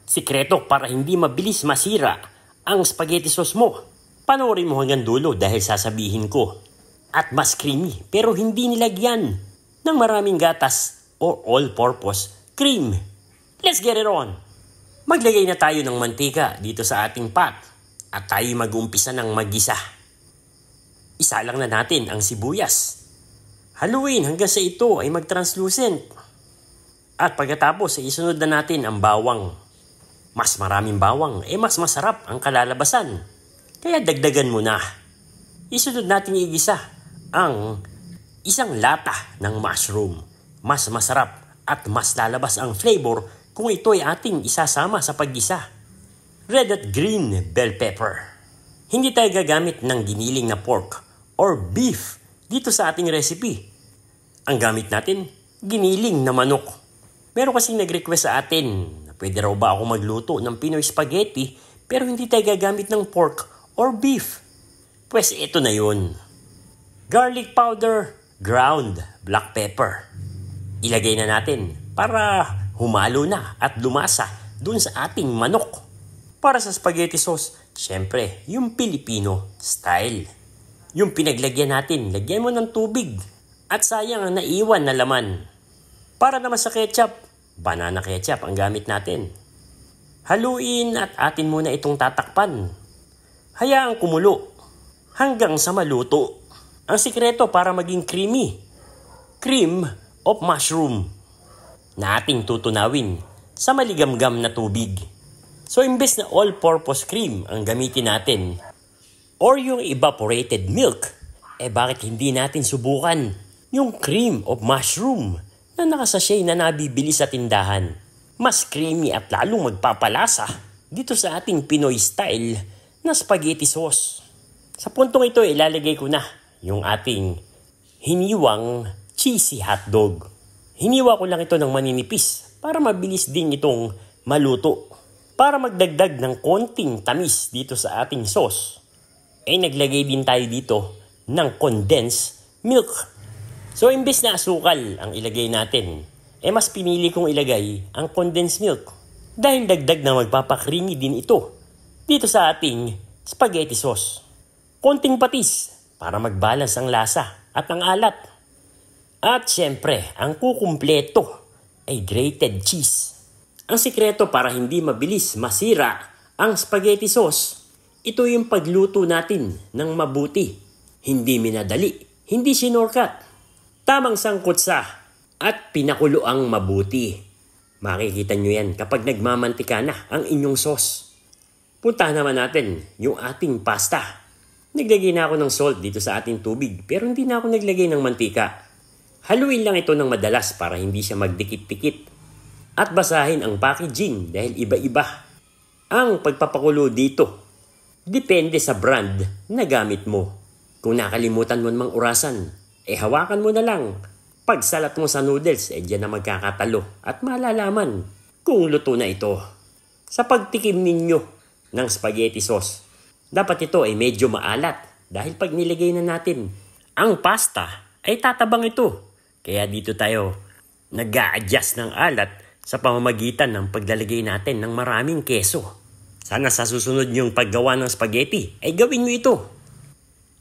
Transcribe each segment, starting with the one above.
Sikreto para hindi mabilis masira ang spaghetti sauce mo. Panoorin mo hanggang dulo dahil sasabihin ko. At mas creamy pero hindi nilagyan ng maraming gatas o all-purpose cream. Let's get it on! Maglagay na tayo ng mantika dito sa ating pot at tayo mag-umpisa ng maggisa. Isa lang na natin ang sibuyas. Haluin hanggang sa ito ay mag-translucent. At pagkatapos ay isunod na natin ang bawang. Mas maraming bawang mas masarap ang kalalabasan. Kaya dagdagan mo na. Isunod natin igisa ang isang lata ng mushroom. Mas masarap at mas lalabas ang flavor kung ito ay ating isasama sa paggisa. Red at green bell pepper. Hindi tayo gagamit ng giniling na pork or beef dito sa ating recipe. Ang gamit natin, giniling na manok. Meron kasing nag-request sa atin, pwede raw ba ako magluto ng Pinoy spaghetti pero hindi tayo gagamit ng pork or beef? Pues ito na yun. Garlic powder, ground black pepper. Ilagay na natin para humalo na at lumasa dun sa ating manok. Para sa spaghetti sauce, syempre yung Filipino style. Yung pinaglagyan natin, lagyan mo ng tubig at sayang ang naiwan na laman. Para naman sa ketchup, banana ketchup ang gamit natin. Haluin at atin muna itong tatakpan. Hayaang kumulo hanggang sa maluto. Ang sikreto para maging creamy, cream of mushroom na ating tutunawin sa maligamgam na tubig. So imbes na all-purpose cream ang gamitin natin or yung evaporated milk, bakit hindi natin subukan yung cream of mushroom na nakasachet na nabibili sa tindahan? Mas creamy at lalong magpapalasa dito sa ating Pinoy style na spaghetti sauce. Sa puntong ito, ilalagay ko na yung ating hiniwang cheesy hotdog. Hiniwa ko lang ito ng maninipis para mabilis din itong maluto. Para magdagdag ng konting tamis dito sa ating sauce, naglagay din tayo dito ng condensed milk. So imbes na asukal ang ilagay natin, mas pinili kong ilagay ang condensed milk dahil dagdag na magpapakrimi din ito dito sa ating spaghetti sauce. Konting patis para mag-balance ang lasa at ang alat. At syempre, ang kukumpleto ay grated cheese. Ang sikreto para hindi mabilis masira ang spaghetti sauce, ito yung pagluto natin ng mabuti. Hindi minadali, hindi sinorkat. Tamang sangkutsa at pinakulo ang mabuti. Makikita nyo yan kapag nagmamantika na ang inyong sauce. Puntahan naman natin yung ating pasta. Naglagay na ako ng salt dito sa ating tubig pero hindi na ako naglagay ng mantika. Haluin lang ito ng madalas para hindi siya magdikit-dikit. At basahin ang packaging dahil iba-iba ang pagpapakulo dito. Depende sa brand na gamit mo. Kung nakalimutan mo namang orasan, hawakan mo na lang. Pagsalat mo sa noodles, dyan na magkakatalo at malalaman kung luto na ito. Sa pagtikim ninyo ng spaghetti sauce, dapat ito ay medyo maalat dahil pag nilagay na natin ang pasta ay tatabang ito. Kaya dito tayo nag-a-adjust ng alat sa pamamagitan ng paglalagay natin ng maraming keso. Sana sa susunod niyong paggawa ng spaghetti ay gawin niyo ito.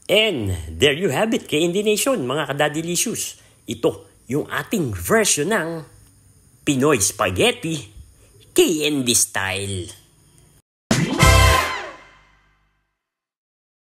And there you have it, K&D Nation, mga kadadilicious. Ito yung ating version ng Pinoy Spaghetti K&D Style.